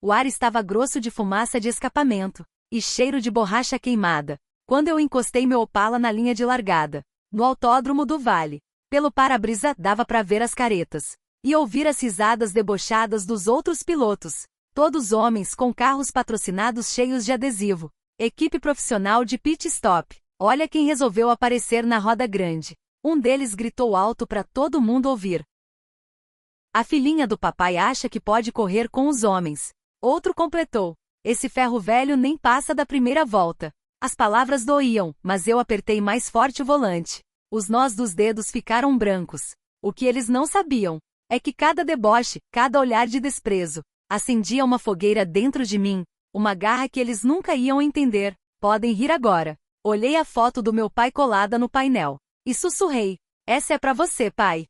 O ar estava grosso de fumaça de escapamento e cheiro de borracha queimada. Quando eu encostei meu Opala na linha de largada, no autódromo do Vale, pelo para-brisa dava para ver as caretas e ouvir as risadas debochadas dos outros pilotos. Todos homens com carros patrocinados cheios de adesivo. Equipe profissional de pit stop. Olha quem resolveu aparecer na roda grande. Um deles gritou alto para todo mundo ouvir. A filhinha do papai acha que pode correr com os homens. Outro completou. Esse ferro velho nem passa da primeira volta. As palavras doíam, mas eu apertei mais forte o volante. Os nós dos dedos ficaram brancos. O que eles não sabiam é que cada deboche, cada olhar de desprezo, acendia uma fogueira dentro de mim, uma garra que eles nunca iam entender. Podem rir agora. Olhei a foto do meu pai colada no painel e sussurrei. Essa é pra você, pai.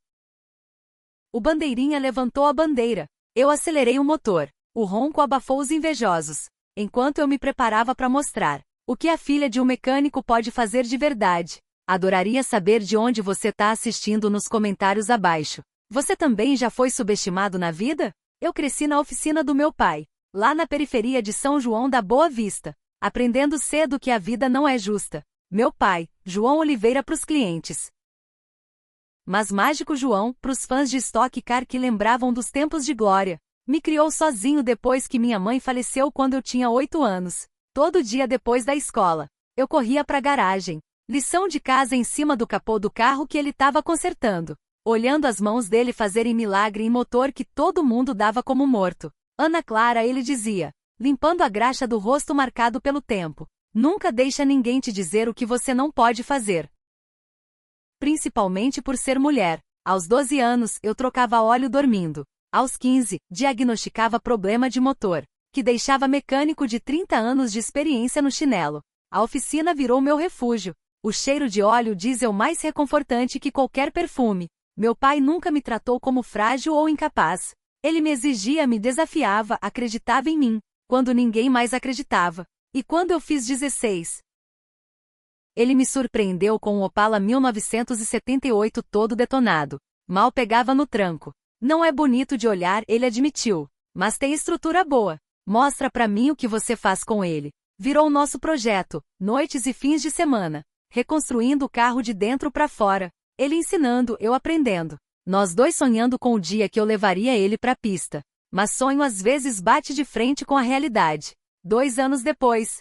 O bandeirinha levantou a bandeira. Eu acelerei o motor. O ronco abafou os invejosos, enquanto eu me preparava para mostrar o que a filha de um mecânico pode fazer de verdade. Adoraria saber de onde você está assistindo nos comentários abaixo. Você também já foi subestimado na vida? Eu cresci na oficina do meu pai, lá na periferia de São João da Boa Vista, aprendendo cedo que a vida não é justa. Meu pai, João Oliveira para os clientes. Mas Mágico João, para os fãs de Stock Car que lembravam dos tempos de glória. Me criou sozinho depois que minha mãe faleceu quando eu tinha 8 anos. Todo dia depois da escola, eu corria para a garagem. Lição de casa em cima do capô do carro que ele estava consertando. Olhando as mãos dele fazerem milagre em motor que todo mundo dava como morto. Ana Clara, ele dizia, limpando a graxa do rosto marcado pelo tempo. Nunca deixa ninguém te dizer o que você não pode fazer. Principalmente por ser mulher. Aos 12 anos, eu trocava óleo dormindo. Aos 15, diagnosticava problema de motor, que deixava mecânico de 30 anos de experiência no chinelo. A oficina virou meu refúgio. O cheiro de óleo diesel mais reconfortante que qualquer perfume. Meu pai nunca me tratou como frágil ou incapaz. Ele me exigia, me desafiava, acreditava em mim, quando ninguém mais acreditava. E quando eu fiz 16? Ele me surpreendeu com um Opala 1978 todo detonado. Mal pegava no tranco. Não é bonito de olhar, ele admitiu. Mas tem estrutura boa. Mostra pra mim o que você faz com ele. Virou nosso projeto, noites e fins de semana. Reconstruindo o carro de dentro pra fora. Ele ensinando, eu aprendendo. Nós dois sonhando com o dia que eu levaria ele pra pista. Mas sonho às vezes bate de frente com a realidade. 2 anos depois.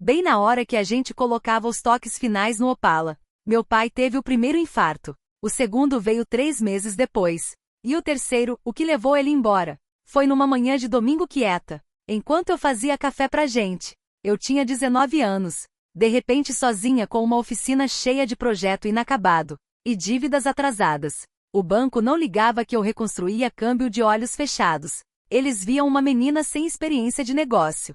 Bem na hora que a gente colocava os toques finais no Opala, meu pai teve o primeiro infarto. O segundo veio 3 meses depois. E o terceiro, o que levou ele embora, foi numa manhã de domingo quieta, enquanto eu fazia café pra gente. Eu tinha 19 anos. De repente sozinha com uma oficina cheia de projeto inacabado. E dívidas atrasadas. O banco não ligava que eu reconstruía câmbio de olhos fechados. Eles viam uma menina sem experiência de negócio.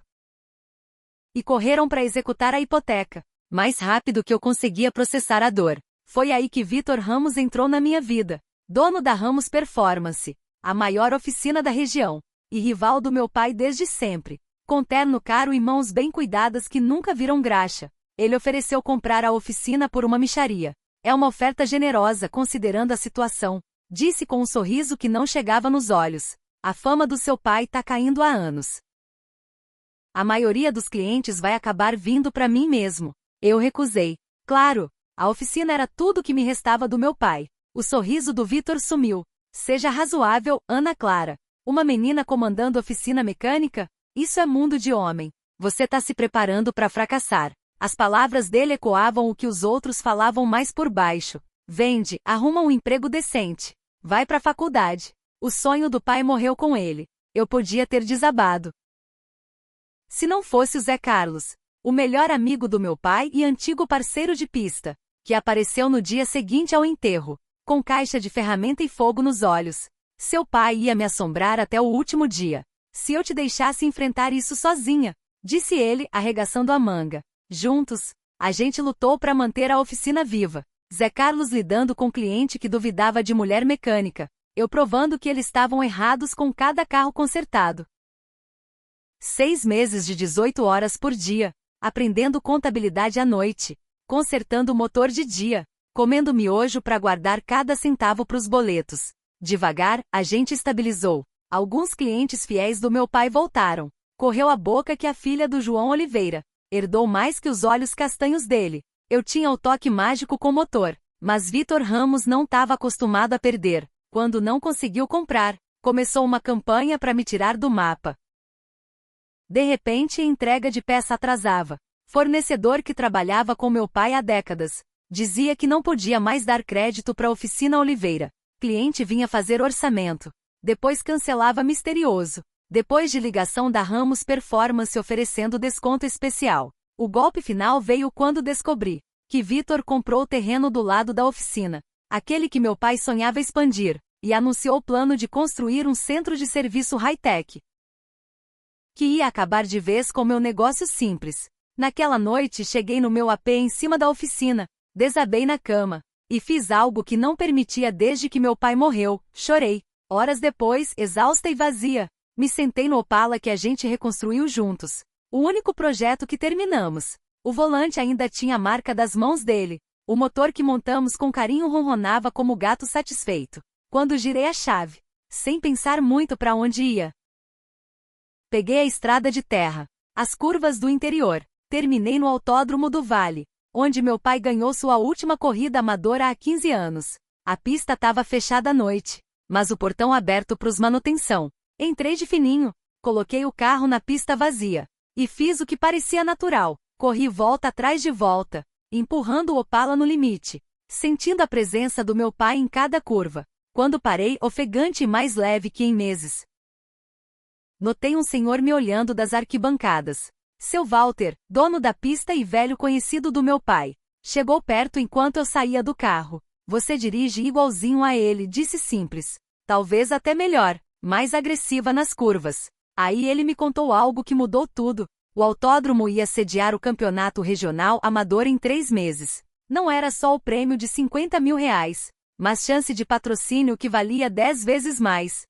E correram para executar a hipoteca. Mais rápido que eu conseguia processar a dor. Foi aí que Vitor Ramos entrou na minha vida. Dono da Ramos Performance, a maior oficina da região. E rival do meu pai desde sempre. Com terno caro e mãos bem cuidadas que nunca viram graxa. Ele ofereceu comprar a oficina por uma mixaria. É uma oferta generosa considerando a situação. Disse com um sorriso que não chegava nos olhos. A fama do seu pai tá caindo há anos. A maioria dos clientes vai acabar vindo para mim mesmo. Eu recusei. Claro. A oficina era tudo que me restava do meu pai. O sorriso do Vitor sumiu. Seja razoável, Ana Clara. Uma menina comandando oficina mecânica? Isso é mundo de homem. Você tá se preparando para fracassar. As palavras dele ecoavam o que os outros falavam mais por baixo. Vende, arruma um emprego decente. Vai pra faculdade. O sonho do pai morreu com ele. Eu podia ter desabado. Se não fosse o Zé Carlos, o melhor amigo do meu pai e antigo parceiro de pista, que apareceu no dia seguinte ao enterro, com caixa de ferramenta e fogo nos olhos. Seu pai ia me assombrar até o último dia. Se eu te deixasse enfrentar isso sozinha, disse ele, arregaçando a manga. Juntos, a gente lutou para manter a oficina viva. Zé Carlos lidando com cliente que duvidava de mulher mecânica. Eu provando que eles estavam errados com cada carro consertado. 6 meses de 18 horas por dia, aprendendo contabilidade à noite, consertando o motor de dia, comendo miojo para guardar cada centavo para os boletos. Devagar, a gente estabilizou. Alguns clientes fiéis do meu pai voltaram. Correu a boca que a filha do João Oliveira herdou mais que os olhos castanhos dele. Eu tinha o toque mágico com motor, mas Vitor Ramos não estava acostumado a perder. Quando não conseguiu comprar, começou uma campanha para me tirar do mapa. De repente, a entrega de peça atrasava. Fornecedor que trabalhava com meu pai há décadas dizia que não podia mais dar crédito para a oficina Oliveira. Cliente vinha fazer orçamento. Depois cancelava misterioso. Depois de ligação da Ramos Performance oferecendo desconto especial. O golpe final veio quando descobri que Vitor comprou o terreno do lado da oficina, aquele que meu pai sonhava expandir, e anunciou o plano de construir um centro de serviço high-tech, que ia acabar de vez com meu negócio simples. Naquela noite cheguei no meu AP em cima da oficina, desabei na cama, e fiz algo que não permitia desde que meu pai morreu, chorei. Horas depois, exausta e vazia, me sentei no Opala que a gente reconstruiu juntos. O único projeto que terminamos. O volante ainda tinha a marca das mãos dele. O motor que montamos com carinho ronronava como gato satisfeito. Quando girei a chave, sem pensar muito para onde ia, peguei a estrada de terra, as curvas do interior. Terminei no Autódromo do Vale, onde meu pai ganhou sua última corrida amadora há 15 anos. A pista estava fechada à noite, mas o portão aberto para os manutenção. Entrei de fininho, coloquei o carro na pista vazia, e fiz o que parecia natural. Corri volta atrás de volta, empurrando o Opala no limite, sentindo a presença do meu pai em cada curva. Quando parei, ofegante e mais leve que em meses, notei um senhor me olhando das arquibancadas. Seu Walter, dono da pista e velho conhecido do meu pai, chegou perto enquanto eu saía do carro. Você dirige igualzinho a ele, disse simples. Talvez até melhor, mais agressiva nas curvas. Aí ele me contou algo que mudou tudo. O autódromo ia sediar o campeonato regional amador em 3 meses. Não era só o prêmio de R$50 mil, mas chance de patrocínio que valia 10 vezes mais.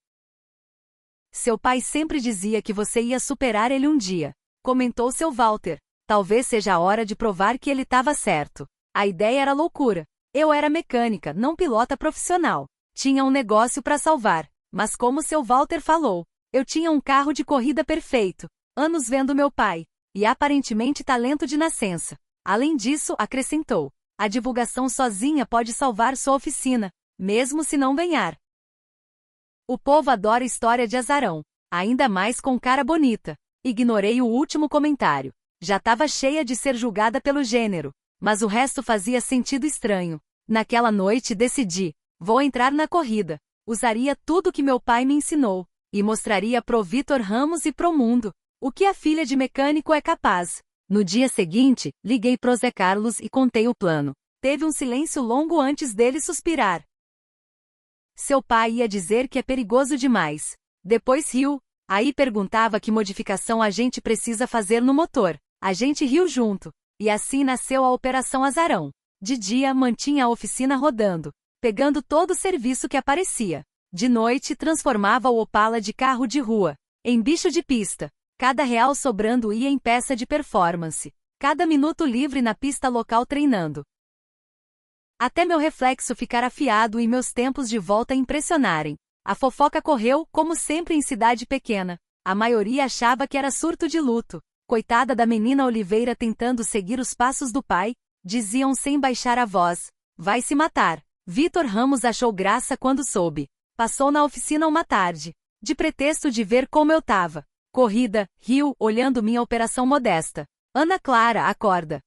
Seu pai sempre dizia que você ia superar ele um dia, comentou seu Walter. Talvez seja a hora de provar que ele estava certo. A ideia era loucura. Eu era mecânica, não pilota profissional. Tinha um negócio para salvar, mas como seu Walter falou, eu tinha um carro de corrida perfeito, anos vendo meu pai, e aparentemente talento de nascença. Além disso, acrescentou, a divulgação sozinha pode salvar sua oficina, mesmo se não ganhar. O povo adora história de azarão, ainda mais com cara bonita. Ignorei o último comentário. Já estava cheia de ser julgada pelo gênero, mas o resto fazia sentido estranho. Naquela noite decidi, vou entrar na corrida. Usaria tudo que meu pai me ensinou, e mostraria pro Vitor Ramos e pro mundo o que a filha de mecânico é capaz. No dia seguinte, liguei pro Zé Carlos e contei o plano. Teve um silêncio longo antes dele suspirar. Seu pai ia dizer que é perigoso demais. Depois riu. Aí perguntava que modificação a gente precisa fazer no motor. A gente riu junto. E assim nasceu a Operação Azarão. De dia, mantinha a oficina rodando, pegando todo o serviço que aparecia. De noite, transformava o Opala de carro de rua em bicho de pista. Cada real sobrando ia em peça de performance. Cada minuto livre na pista local treinando. Até meu reflexo ficar afiado e meus tempos de volta impressionarem. A fofoca correu, como sempre em cidade pequena. A maioria achava que era surto de luto. Coitada da menina Oliveira tentando seguir os passos do pai, diziam sem baixar a voz. Vai se matar. Vitor Ramos achou graça quando soube. Passou na oficina uma tarde, de pretexto de ver como eu tava. Corrida, riu, olhando minha operação modesta. Ana Clara, acorda.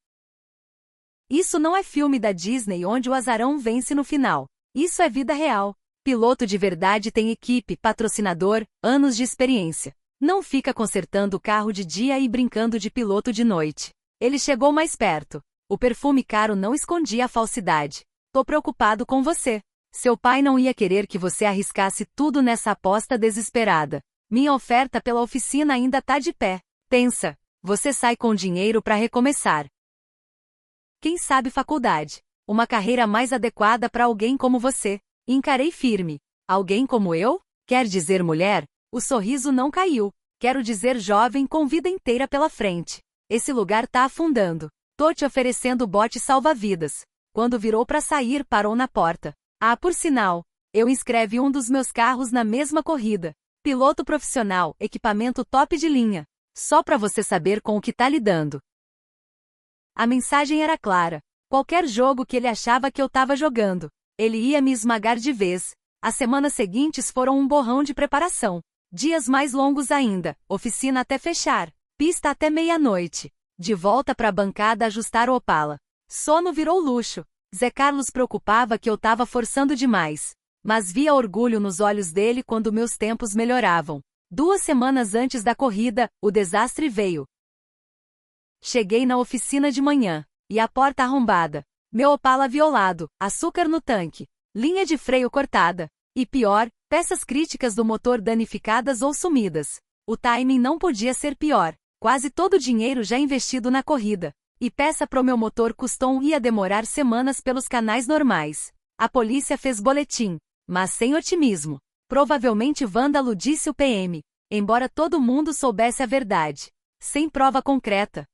Isso não é filme da Disney onde o azarão vence no final. Isso é vida real. Piloto de verdade tem equipe, patrocinador, anos de experiência. Não fica consertando o carro de dia e brincando de piloto de noite. Ele chegou mais perto. O perfume caro não escondia a falsidade. Tô preocupado com você. Seu pai não ia querer que você arriscasse tudo nessa aposta desesperada. Minha oferta pela oficina ainda tá de pé. Pensa, você sai com dinheiro para recomeçar. Quem sabe faculdade. Uma carreira mais adequada para alguém como você. Encarei firme. Alguém como eu? Quer dizer mulher? O sorriso não caiu. Quero dizer jovem com vida inteira pela frente. Esse lugar tá afundando. Tô te oferecendo bote salva-vidas. Quando virou para sair, parou na porta. Ah, por sinal, eu inscrevi um dos meus carros na mesma corrida. Piloto profissional, equipamento top de linha. Só pra você saber com o que tá lidando. A mensagem era clara. Qualquer jogo que ele achava que eu tava jogando, ele ia me esmagar de vez. As semanas seguintes foram um borrão de preparação. Dias mais longos ainda, oficina até fechar, pista até meia-noite. De volta pra bancada ajustar o Opala. Sono virou luxo. Zé Carlos preocupava que eu tava forçando demais. Mas via orgulho nos olhos dele quando meus tempos melhoravam. 2 semanas antes da corrida, o desastre veio. Cheguei na oficina de manhã, e a porta arrombada. Meu Opala violado, açúcar no tanque, linha de freio cortada. E pior, peças críticas do motor danificadas ou sumidas. O timing não podia ser pior. Quase todo o dinheiro já investido na corrida. E peça pro meu motor custom ia demorar semanas pelos canais normais. A polícia fez boletim, mas sem otimismo. Provavelmente vândalo, disse o PM. Embora todo mundo soubesse a verdade. Sem prova concreta.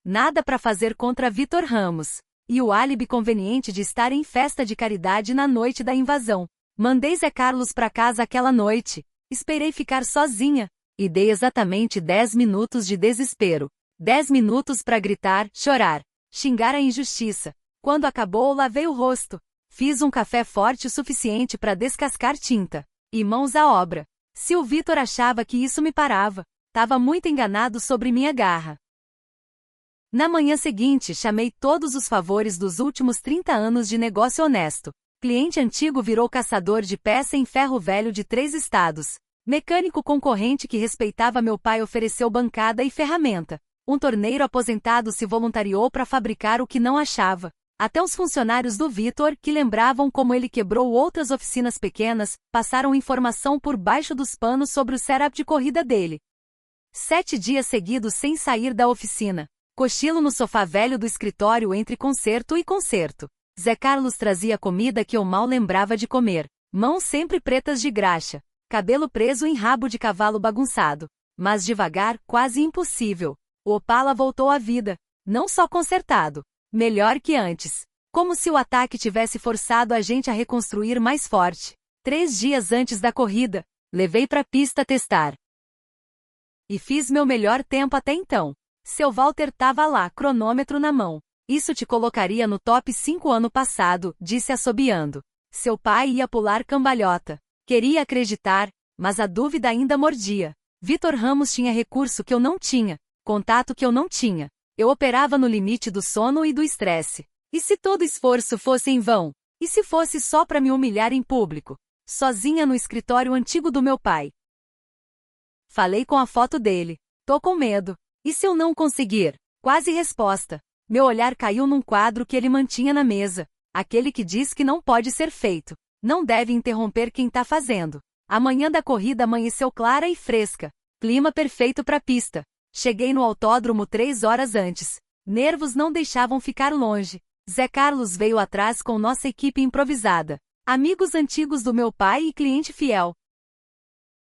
Nada para fazer contra Vitor Ramos. E o álibi conveniente de estar em festa de caridade na noite da invasão. Mandei Zé Carlos para casa aquela noite. Esperei ficar sozinha. E dei exatamente 10 minutos de desespero. 10 minutos para gritar, chorar, xingar a injustiça. Quando acabou, lavei o rosto. Fiz um café forte o suficiente para descascar tinta. E mãos à obra. Se o Vitor achava que isso me parava, tava muito enganado sobre minha garra. Na manhã seguinte, chamei todos os favores dos últimos 30 anos de negócio honesto. Cliente antigo virou caçador de peça em ferro velho de 3 estados. Mecânico concorrente que respeitava meu pai ofereceu bancada e ferramenta. Um torneiro aposentado se voluntariou para fabricar o que não achava. Até os funcionários do Vitor, que lembravam como ele quebrou outras oficinas pequenas, passaram informação por baixo dos panos sobre o setup de corrida dele. 7 dias seguidos sem sair da oficina. Cochilo no sofá velho do escritório entre concerto e concerto. Zé Carlos trazia comida que eu mal lembrava de comer. Mãos sempre pretas de graxa. Cabelo preso em rabo de cavalo bagunçado. Mas devagar, quase impossível. O Opala voltou à vida. Não só consertado. Melhor que antes. Como se o ataque tivesse forçado a gente a reconstruir mais forte. 3 dias antes da corrida, levei pra pista testar. E fiz meu melhor tempo até então. Seu Walter tava lá, cronômetro na mão. Isso te colocaria no top 5 ano passado, disse assobiando. Seu pai ia pular cambalhota. Queria acreditar, mas a dúvida ainda mordia. Vitor Ramos tinha recurso que eu não tinha, contato que eu não tinha. Eu operava no limite do sono e do estresse. E se todo esforço fosse em vão? E se fosse só para me humilhar em público? Sozinha no escritório antigo do meu pai. Falei com a foto dele. Tô com medo. E se eu não conseguir? Quase resposta. Meu olhar caiu num quadro que ele mantinha na mesa. Aquele que diz que não pode ser feito. Não deve interromper quem tá fazendo. A manhã da corrida amanheceu clara e fresca. Clima perfeito pra pista. Cheguei no autódromo 3 horas antes. Nervos não deixavam ficar longe. Zé Carlos veio atrás com nossa equipe improvisada. Amigos antigos do meu pai e cliente fiel.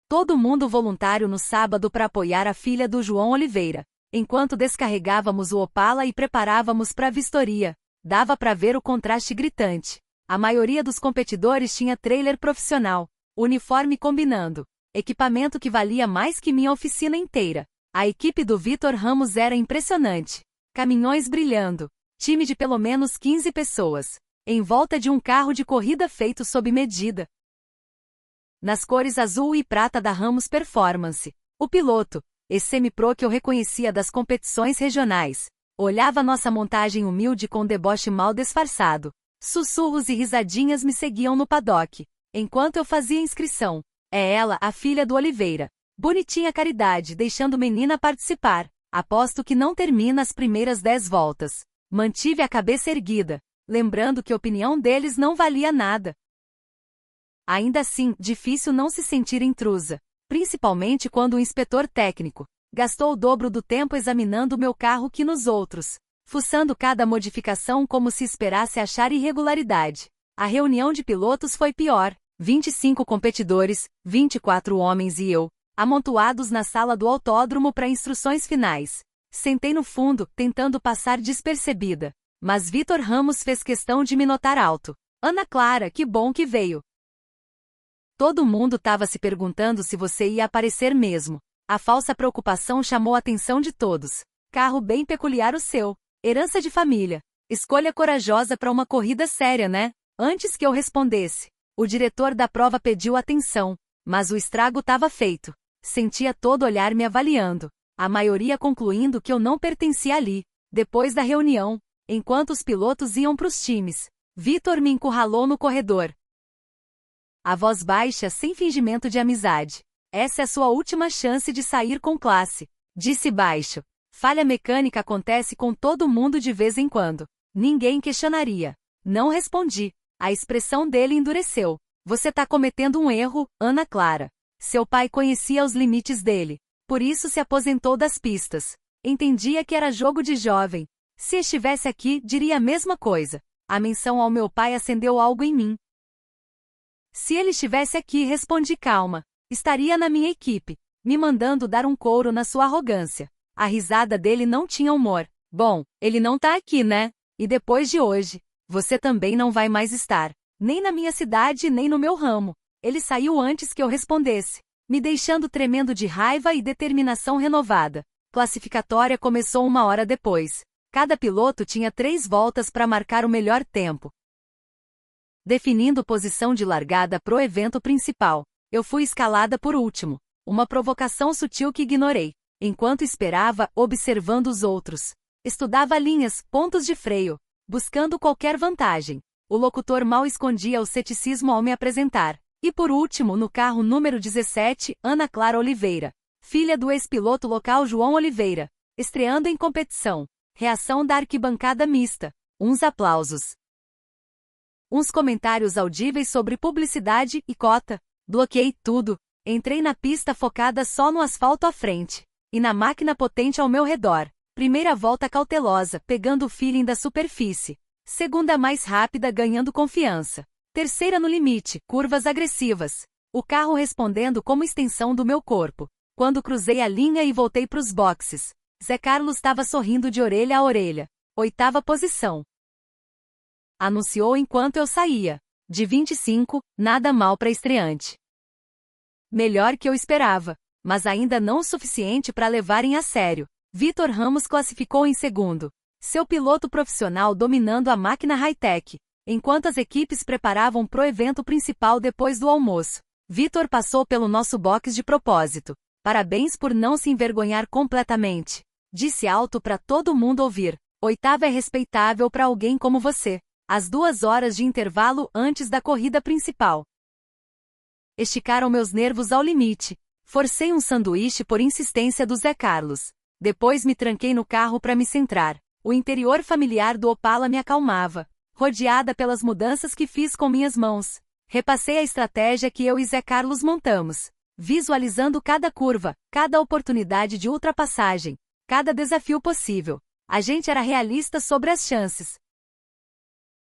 Todo mundo voluntário no sábado para apoiar a filha do João Oliveira. Enquanto descarregávamos o Opala e preparávamos para a vistoria, dava para ver o contraste gritante. A maioria dos competidores tinha trailer profissional, uniforme combinando, equipamento que valia mais que minha oficina inteira. A equipe do Vitor Ramos era impressionante. Caminhões brilhando, time de pelo menos 15 pessoas, em volta de um carro de corrida feito sob medida. Nas cores azul e prata da Ramos Performance. O piloto, esse semi-pro que eu reconhecia das competições regionais, olhava nossa montagem humilde com deboche mal disfarçado. Sussurros e risadinhas me seguiam no paddock, enquanto eu fazia inscrição. É ela, a filha do Oliveira. Bonitinha Caridade, deixando menina participar. Aposto que não termina as primeiras 10 voltas. Mantive a cabeça erguida, lembrando que a opinião deles não valia nada. Ainda assim, difícil não se sentir intrusa, principalmente quando o inspetor técnico gastou o dobro do tempo examinando meu carro que nos outros, fuçando cada modificação como se esperasse achar irregularidade. A reunião de pilotos foi pior. 25 competidores, 24 homens e eu, amontoados na sala do autódromo para instruções finais. Sentei no fundo, tentando passar despercebida, mas Vitor Ramos fez questão de me notar alto. Ana Clara, que bom que veio. Todo mundo estava se perguntando se você ia aparecer mesmo. A falsa preocupação chamou a atenção de todos. Carro bem peculiar o seu. Herança de família. Escolha corajosa para uma corrida séria, né? Antes que eu respondesse, o diretor da prova pediu atenção, mas o estrago estava feito. Sentia todo olhar me avaliando. A maioria concluindo que eu não pertencia ali. Depois da reunião, enquanto os pilotos iam para os times, Vitor me encurralou no corredor. A voz baixa, sem fingimento de amizade. Essa é a sua última chance de sair com classe, disse baixo. Falha mecânica acontece com todo mundo de vez em quando. Ninguém questionaria. Não respondi. A expressão dele endureceu. Você tá cometendo um erro, Ana Clara. Seu pai conhecia os limites dele. Por isso se aposentou das pistas. Entendia que era jogo de jovem. Se estivesse aqui, diria a mesma coisa. A menção ao meu pai acendeu algo em mim. Se ele estivesse aqui, respondi calma. Estaria na minha equipe, me mandando dar um couro na sua arrogância. A risada dele não tinha humor. Bom, ele não tá aqui, né? E depois de hoje, você também não vai mais estar. Nem na minha cidade, nem no meu ramo. Ele saiu antes que eu respondesse, me deixando tremendo de raiva e determinação renovada. Classificatória começou 1 hora depois. Cada piloto tinha 3 voltas para marcar o melhor tempo. Definindo posição de largada pro evento principal, eu fui escalada por último. Uma provocação sutil que ignorei. Enquanto esperava, observando os outros. Estudava linhas, pontos de freio, buscando qualquer vantagem. O locutor mal escondia o ceticismo ao me apresentar. E por último, no carro número 17, Ana Clara Oliveira, filha do ex-piloto local João Oliveira, estreando em competição. Reação da arquibancada mista. Uns aplausos. Uns comentários audíveis sobre publicidade e cota. Bloqueei tudo. Entrei na pista focada só no asfalto à frente. E na máquina potente ao meu redor. Primeira volta cautelosa, pegando o feeling da superfície. Segunda mais rápida, ganhando confiança. Terceira no limite, curvas agressivas. O carro respondendo como extensão do meu corpo. Quando cruzei a linha e voltei para os boxes, Zé Carlos estava sorrindo de orelha a orelha. 8ª posição. Anunciou enquanto eu saía. De 25, nada mal para estreante. Melhor que eu esperava, mas ainda não o suficiente para levarem a sério. Vitor Ramos classificou em segundo. Seu piloto profissional dominando a máquina high-tech, enquanto as equipes preparavam pro evento principal depois do almoço. Vitor passou pelo nosso box de propósito. Parabéns por não se envergonhar completamente. Disse alto para todo mundo ouvir. 8ª é respeitável para alguém como você. Às 2 horas de intervalo antes da corrida principal. Esticaram meus nervos ao limite. Forcei um sanduíche por insistência do Zé Carlos. Depois me tranquei no carro para me centrar. O interior familiar do Opala me acalmava, rodeada pelas mudanças que fiz com minhas mãos. Repassei a estratégia que eu e Zé Carlos montamos, visualizando cada curva, cada oportunidade de ultrapassagem, cada desafio possível. A gente era realista sobre as chances.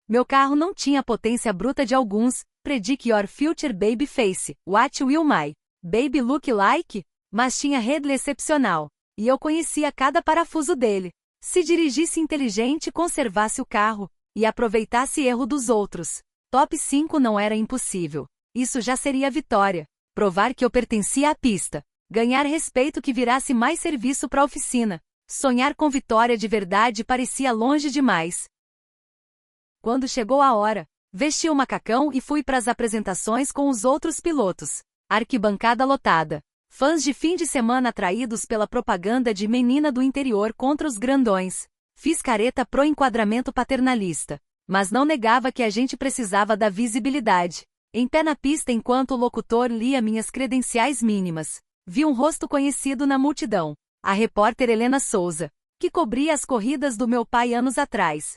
Meu carro não tinha a potência bruta de alguns, predict your future baby face, what will my baby look like? Mas tinha Headley excepcional, e eu conhecia cada parafuso dele. Se dirigisse inteligente e conservasse o carro, e aproveitasse erro dos outros, top 5 não era impossível. Isso já seria vitória. Provar que eu pertencia à pista. Ganhar respeito que virasse mais serviço para a oficina. Sonhar com vitória de verdade parecia longe demais. Quando chegou a hora, vesti o macacão e fui para as apresentações com os outros pilotos. Arquibancada lotada. Fãs de fim de semana atraídos pela propaganda de menina do interior contra os grandões. Fiz careta pro enquadramento paternalista, mas não negava que a gente precisava da visibilidade. Em pé na pista enquanto o locutor lia minhas credenciais mínimas, vi um rosto conhecido na multidão. A repórter Helena Souza, que cobria as corridas do meu pai anos atrás.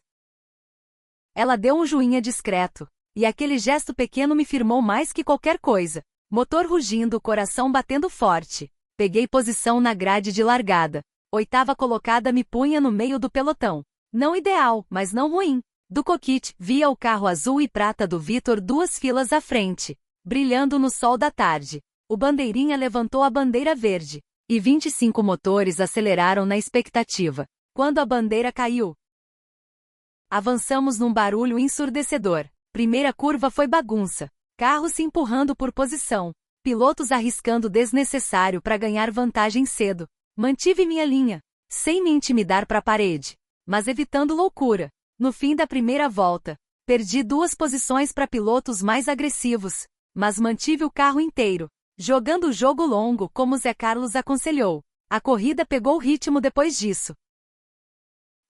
Ela deu um joinha discreto, e aquele gesto pequeno me firmou mais que qualquer coisa. Motor rugindo, coração batendo forte. Peguei posição na grade de largada. 8ª colocada me punha no meio do pelotão. Não ideal, mas não ruim. Do cockpit, via o carro azul e prata do Vitor 2 filas à frente, brilhando no sol da tarde. O bandeirinha levantou a bandeira verde, e 25 motores aceleraram na expectativa. Quando a bandeira caiu, avançamos num barulho ensurdecedor. Primeira curva foi bagunça. Carro se empurrando por posição. Pilotos arriscando desnecessário para ganhar vantagem cedo. Mantive minha linha, sem me intimidar para a parede, mas evitando loucura. No fim da primeira volta, perdi 2 posições para pilotos mais agressivos, mas mantive o carro inteiro, jogando o jogo longo como Zé Carlos aconselhou. A corrida pegou ritmo depois disso.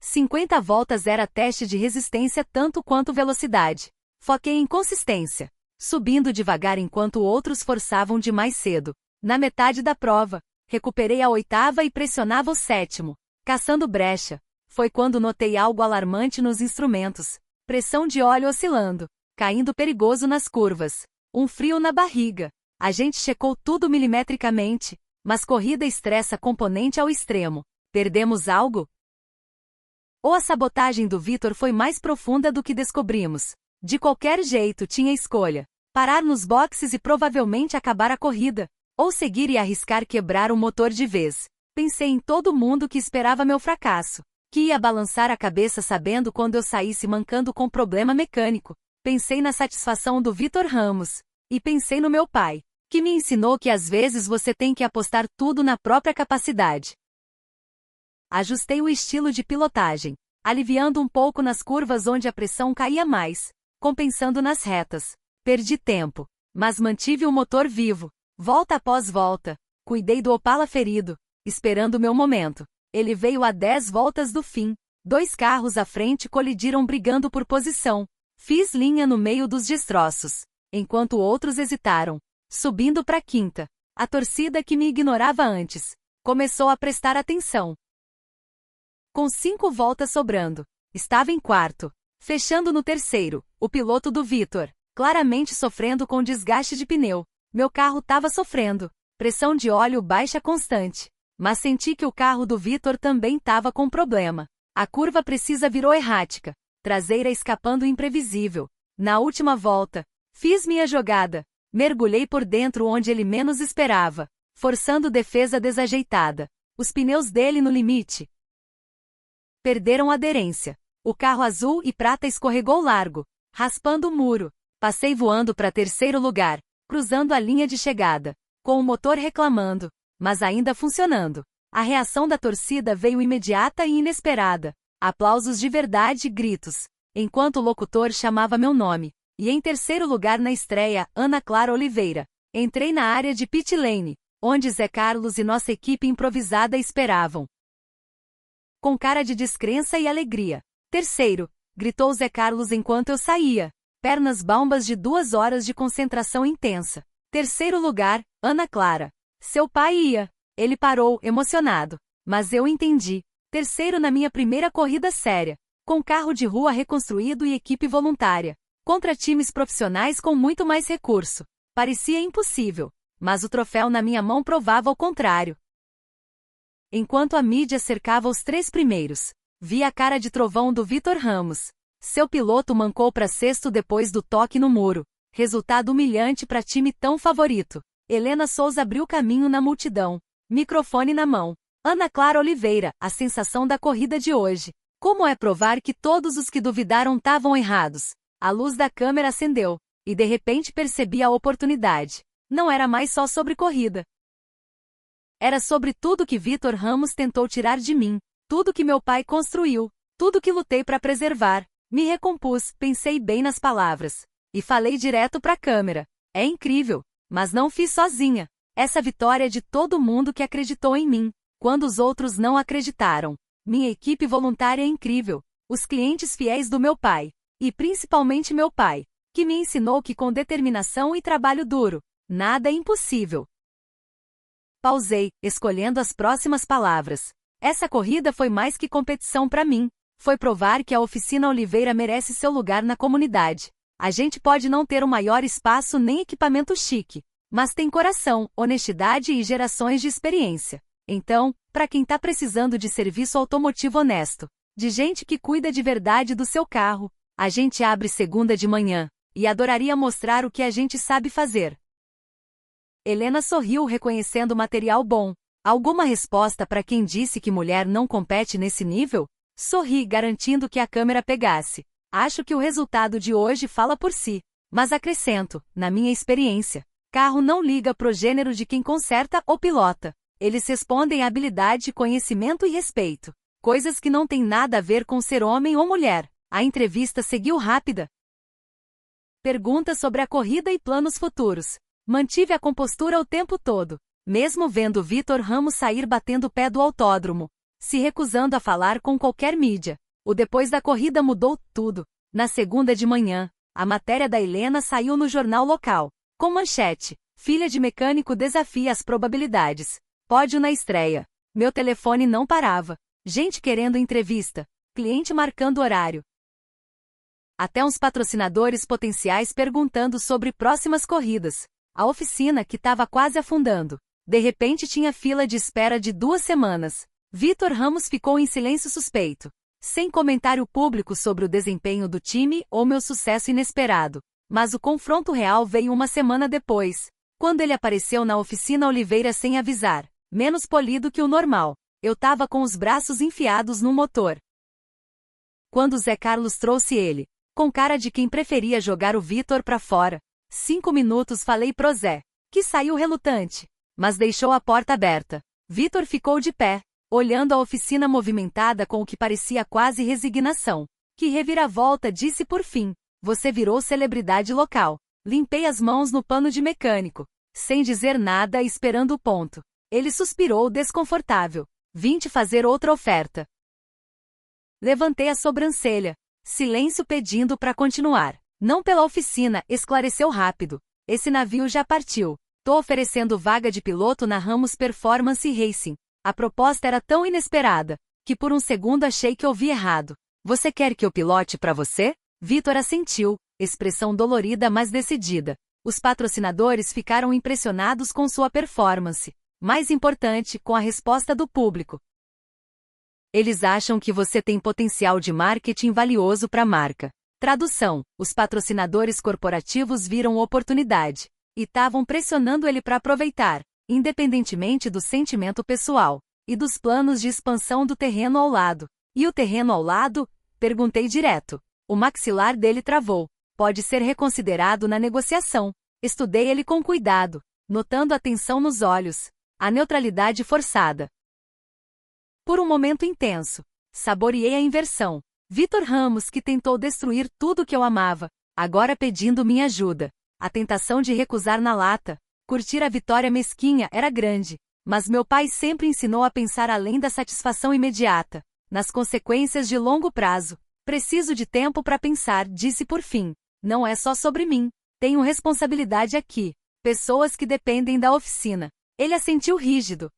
50 voltas era teste de resistência tanto quanto velocidade. Foquei em consistência, subindo devagar enquanto outros forçavam demais cedo. Na metade da prova, recuperei a 8ª e pressionava o 7º, caçando brecha. Foi quando notei algo alarmante nos instrumentos. Pressão de óleo oscilando, caindo perigoso nas curvas. Um frio na barriga. A gente checou tudo milimetricamente, mas corrida estressa componente ao extremo. Perdemos algo? Ou a sabotagem do Vitor foi mais profunda do que descobrimos? De qualquer jeito tinha escolha. Parar nos boxes e provavelmente acabar a corrida, ou seguir e arriscar quebrar o motor de vez. Pensei em todo mundo que esperava meu fracasso, que ia balançar a cabeça sabendo quando eu saísse mancando com problema mecânico. Pensei na satisfação do Vitor Ramos. E pensei no meu pai, que me ensinou que às vezes você tem que apostar tudo na própria capacidade. Ajustei o estilo de pilotagem, aliviando um pouco nas curvas onde a pressão caía mais, compensando nas retas. Perdi tempo, mas mantive o motor vivo, volta após volta. Cuidei do Opala ferido, esperando meu momento. Ele veio a 10 voltas do fim. 2 carros à frente colidiram brigando por posição. Fiz linha no meio dos destroços, enquanto outros hesitaram, subindo para a 5ª. A torcida que me ignorava antes começou a prestar atenção. Com 5 voltas sobrando, estava em 4º, fechando no 3º, o piloto do Vitor, claramente sofrendo com desgaste de pneu. Meu carro estava sofrendo, pressão de óleo baixa constante, mas senti que o carro do Vitor também estava com problema. A curva precisa virou errática, traseira escapando imprevisível. Na última volta, fiz minha jogada, mergulhei por dentro onde ele menos esperava, forçando defesa desajeitada. Os pneus dele no limite perderam aderência. O carro azul e prata escorregou largo, raspando o muro. Passei voando para 3º lugar, cruzando a linha de chegada, com o motor reclamando, mas ainda funcionando. A reação da torcida veio imediata e inesperada. Aplausos de verdade e gritos, enquanto o locutor chamava meu nome. E em 3º lugar na estreia, Ana Clara Oliveira. Entrei na área de pit lane, onde Zé Carlos e nossa equipe improvisada esperavam. Com cara de descrença e alegria. 3º, gritou Zé Carlos enquanto eu saía. Pernas bambas de 2 horas de concentração intensa. 3º lugar, Ana Clara. Seu pai ia. Ele parou, emocionado. Mas eu entendi. 3º na minha primeira corrida séria. Com carro de rua reconstruído e equipe voluntária. Contra times profissionais com muito mais recurso. Parecia impossível. Mas o troféu na minha mão provava o contrário. Enquanto a mídia cercava os 3 primeiros, vi a cara de trovão do Vitor Ramos. Seu piloto mancou para 6º depois do toque no muro. Resultado humilhante para time tão favorito. Helena Souza abriu caminho na multidão. Microfone na mão. Ana Clara Oliveira, a sensação da corrida de hoje. Como é provar que todos os que duvidaram estavam errados? A luz da câmera acendeu, e de repente percebi a oportunidade. Não era mais só sobre corrida. Era sobre tudo que Vitor Ramos tentou tirar de mim, tudo que meu pai construiu, tudo que lutei para preservar. Me recompus, pensei bem nas palavras, e falei direto para a câmera. É incrível, mas não fiz sozinha. Essa vitória é de todo mundo que acreditou em mim, quando os outros não acreditaram. Minha equipe voluntária é incrível, os clientes fiéis do meu pai, e principalmente meu pai, que me ensinou que com determinação e trabalho duro, nada é impossível. Pausei, escolhendo as próximas palavras. Essa corrida foi mais que competição para mim. Foi provar que a Oficina Oliveira merece seu lugar na comunidade. A gente pode não ter o maior espaço nem equipamento chique, mas tem coração, honestidade e gerações de experiência. Então, para quem tá precisando de serviço automotivo honesto, de gente que cuida de verdade do seu carro, a gente abre segunda de manhã, e adoraria mostrar o que a gente sabe fazer. Helena sorriu reconhecendo material bom. Alguma resposta para quem disse que mulher não compete nesse nível? Sorri garantindo que a câmera pegasse. Acho que o resultado de hoje fala por si. Mas acrescento, na minha experiência, carro não liga pro gênero de quem conserta ou pilota. Eles respondem à habilidade, conhecimento e respeito. Coisas que não têm nada a ver com ser homem ou mulher. A entrevista seguiu rápida. Perguntas sobre a corrida e planos futuros. Mantive a compostura o tempo todo, mesmo vendo Vitor Ramos sair batendo o pé do autódromo, se recusando a falar com qualquer mídia. O depois da corrida mudou tudo. Na segunda de manhã, a matéria da Helena saiu no jornal local, com manchete: filha de mecânico desafia as probabilidades. Pódio na estreia. Meu telefone não parava. Gente querendo entrevista. Cliente marcando horário. Até uns patrocinadores potenciais perguntando sobre próximas corridas. A oficina que estava quase afundando. De repente tinha fila de espera de 2 semanas. Vitor Ramos ficou em silêncio suspeito, sem comentário público sobre o desempenho do time ou meu sucesso inesperado. Mas o confronto real veio uma semana depois, quando ele apareceu na oficina Oliveira sem avisar, menos polido que o normal. Eu tava com os braços enfiados no motor. Quando Zé Carlos trouxe ele, com cara de quem preferia jogar o Vitor pra fora, 5 minutos falei pro Zé, que saiu relutante, mas deixou a porta aberta. Vitor ficou de pé, olhando a oficina movimentada com o que parecia quase resignação. Que reviravolta, disse por fim. Você virou celebridade local. Limpei as mãos no pano de mecânico, sem dizer nada, esperando o ponto. Ele suspirou desconfortável. Vim te fazer outra oferta. Levantei a sobrancelha. Silêncio pedindo para continuar. Não pela oficina, esclareceu rápido. Esse navio já partiu. Tô oferecendo vaga de piloto na Ramos Performance Racing. A proposta era tão inesperada, que por um segundo achei que ouvi errado. Você quer que eu pilote para você? Vitor assentiu, expressão dolorida mas decidida. Os patrocinadores ficaram impressionados com sua performance. Mais importante, com a resposta do público. Eles acham que você tem potencial de marketing valioso para a marca. Tradução: os patrocinadores corporativos viram oportunidade e estavam pressionando ele para aproveitar, independentemente do sentimento pessoal e dos planos de expansão do terreno ao lado. E o terreno ao lado? Perguntei direto. O maxilar dele travou. Pode ser reconsiderado na negociação. Estudei ele com cuidado, notando a tensão nos olhos, a neutralidade forçada. Por um momento intenso, saboreei a inversão. Vitor Ramos, que tentou destruir tudo que eu amava, agora pedindo minha ajuda. A tentação de recusar na lata, curtir a vitória mesquinha era grande, mas meu pai sempre ensinou a pensar além da satisfação imediata, nas consequências de longo prazo. Preciso de tempo para pensar, disse por fim. Não é só sobre mim. Tenho responsabilidade aqui. Pessoas que dependem da oficina. Ele assentiu rígido.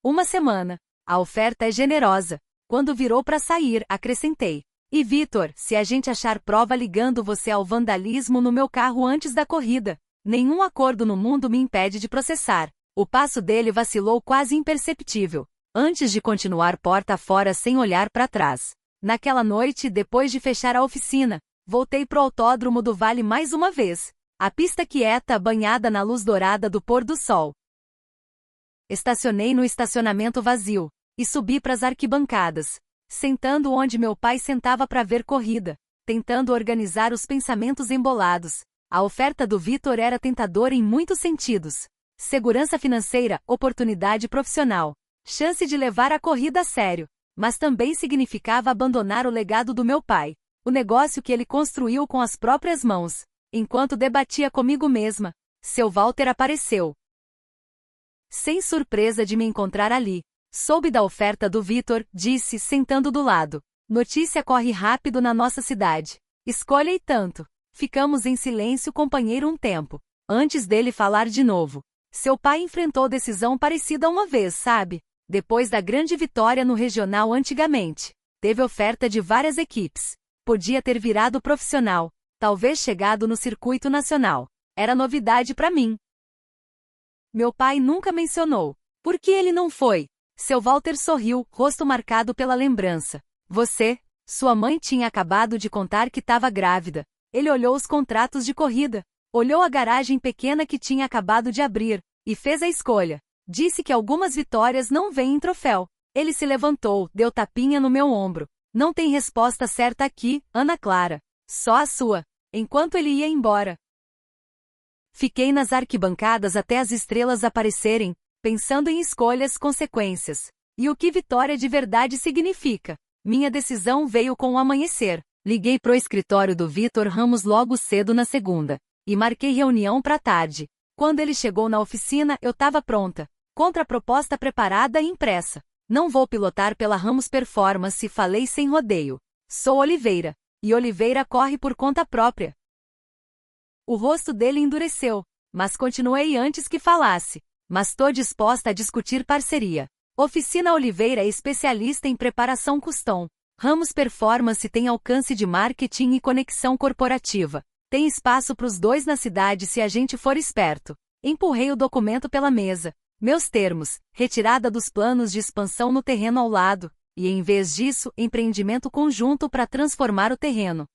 1 semana. A oferta é generosa. Quando virou para sair, acrescentei. E Vitor, se a gente achar prova ligando você ao vandalismo no meu carro antes da corrida, nenhum acordo no mundo me impede de processar. O passo dele vacilou quase imperceptível, antes de continuar porta fora sem olhar para trás. Naquela noite, depois de fechar a oficina, voltei pro autódromo do Vale mais uma vez. A pista quieta, banhada na luz dourada do pôr do sol. Estacionei no estacionamento vazio e subi para as arquibancadas, sentando onde meu pai sentava para ver corrida, tentando organizar os pensamentos embolados. A oferta do Vitor era tentadora em muitos sentidos. Segurança financeira, oportunidade profissional, chance de levar a corrida a sério, mas também significava abandonar o legado do meu pai, o negócio que ele construiu com as próprias mãos. Enquanto debatia comigo mesma, seu Walter apareceu. Sem surpresa de me encontrar ali. Soube da oferta do Vitor, disse, sentando do lado. Notícia corre rápido na nossa cidade. Escolha e tanto. Ficamos em silêncio, companheiro, um tempo, antes dele falar de novo. Seu pai enfrentou decisão parecida uma vez, sabe? Depois da grande vitória no regional antigamente. Teve oferta de várias equipes. Podia ter virado profissional. Talvez chegado no circuito nacional. Era novidade para mim. Meu pai nunca mencionou. Por que ele não foi? Seu Walter sorriu, rosto marcado pela lembrança. Sua mãe tinha acabado de contar que estava grávida. Ele olhou os contratos de corrida. Olhou a garagem pequena que tinha acabado de abrir. E fez a escolha. Disse que algumas vitórias não vêm em troféu. Ele se levantou, deu tapinha no meu ombro. Não tem resposta certa aqui, Ana Clara. Só a sua. enquanto ele ia embora. Fiquei nas arquibancadas até as estrelas aparecerem, pensando em escolhas, consequências. E o que vitória de verdade significa. Minha decisão veio com o amanhecer. Liguei pro escritório do Vitor Ramos logo cedo na segunda. E marquei reunião pra tarde. Quando ele chegou na oficina, eu tava pronta. Contraproposta preparada e impressa. Não vou pilotar pela Ramos Performance, falei sem rodeio. Sou Oliveira. E Oliveira corre por conta própria. O rosto dele endureceu, mas continuei antes que falasse. Mas tô disposta a discutir parceria. Oficina Oliveira é especialista em preparação custom. Ramos Performance tem alcance de marketing e conexão corporativa. Tem espaço pros dois na cidade se a gente for esperto. Empurrei o documento pela mesa. Meus termos, retirada dos planos de expansão no terreno ao lado, e em vez disso, empreendimento conjunto para transformar o terreno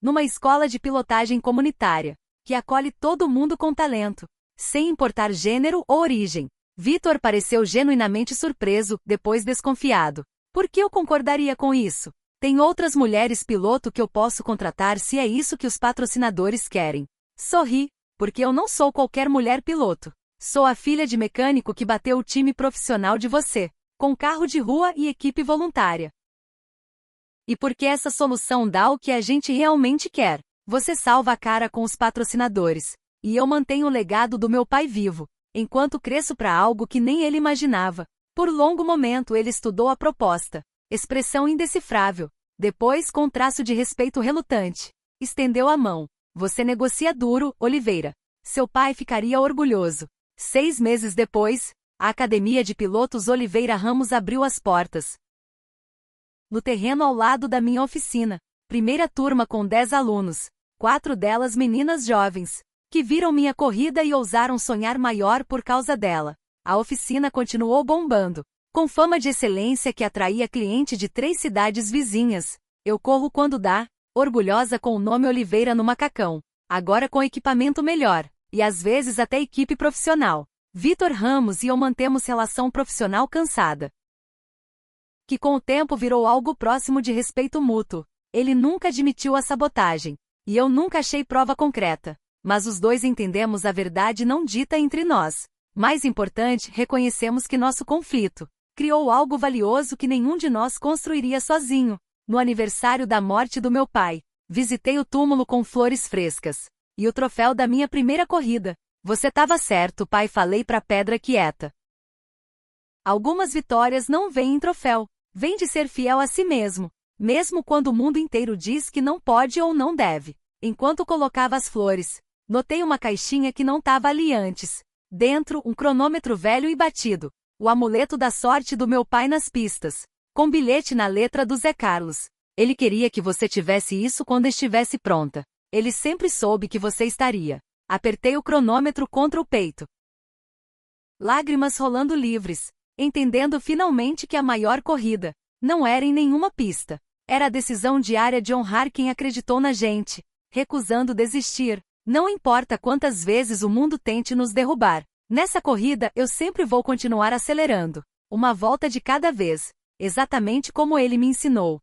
numa escola de pilotagem comunitária, que acolhe todo mundo com talento, sem importar gênero ou origem. Vitor pareceu genuinamente surpreso, depois desconfiado. Por que eu concordaria com isso? Tem outras mulheres piloto que eu posso contratar se é isso que os patrocinadores querem. Sorri, porque eu não sou qualquer mulher piloto. Sou a filha de mecânico que bateu o time profissional de você, com carro de rua e equipe voluntária. E porque essa solução dá o que a gente realmente quer. Você salva a cara com os patrocinadores. E eu mantenho o legado do meu pai vivo, enquanto cresço para algo que nem ele imaginava. Por longo momento ele estudou a proposta. Expressão indecifrável. Depois, com traço de respeito relutante, estendeu a mão. Você negocia duro, Oliveira. Seu pai ficaria orgulhoso. 6 meses depois, a Academia de Pilotos Oliveira Ramos abriu as portas. No terreno ao lado da minha oficina. Primeira turma com 10 alunos. 4 delas meninas jovens, que viram minha corrida e ousaram sonhar maior por causa dela. A oficina continuou bombando, com fama de excelência que atraía cliente de 3 cidades vizinhas. Eu corro quando dá, orgulhosa com o nome Oliveira no macacão. Agora com equipamento melhor, e às vezes até equipe profissional. Vitor Ramos e eu mantemos relação profissional cansada, que com o tempo virou algo próximo de respeito mútuo. Ele nunca admitiu a sabotagem, e eu nunca achei prova concreta. Mas os dois entendemos a verdade não dita entre nós. Mais importante, reconhecemos que nosso conflito criou algo valioso que nenhum de nós construiria sozinho. No aniversário da morte do meu pai, visitei o túmulo com flores frescas. E o troféu da minha primeira corrida. Você tava certo, pai, falei pra pedra quieta. Algumas vitórias não vêm em troféu. Vem de ser fiel a si mesmo, mesmo quando o mundo inteiro diz que não pode ou não deve. Enquanto colocava as flores, notei uma caixinha que não estava ali antes. Dentro, um cronômetro velho e batido. O amuleto da sorte do meu pai nas pistas. Com bilhete na letra do Zé Carlos. Ele queria que você tivesse isso quando estivesse pronta. Ele sempre soube que você estaria. Apertei o cronômetro contra o peito. Lágrimas rolando livres. Entendendo finalmente que a maior corrida não era em nenhuma pista. Era a decisão diária de honrar quem acreditou na gente, recusando desistir. Não importa quantas vezes o mundo tente nos derrubar. Nessa corrida eu sempre vou continuar acelerando. Uma volta de cada vez. Exatamente como ele me ensinou.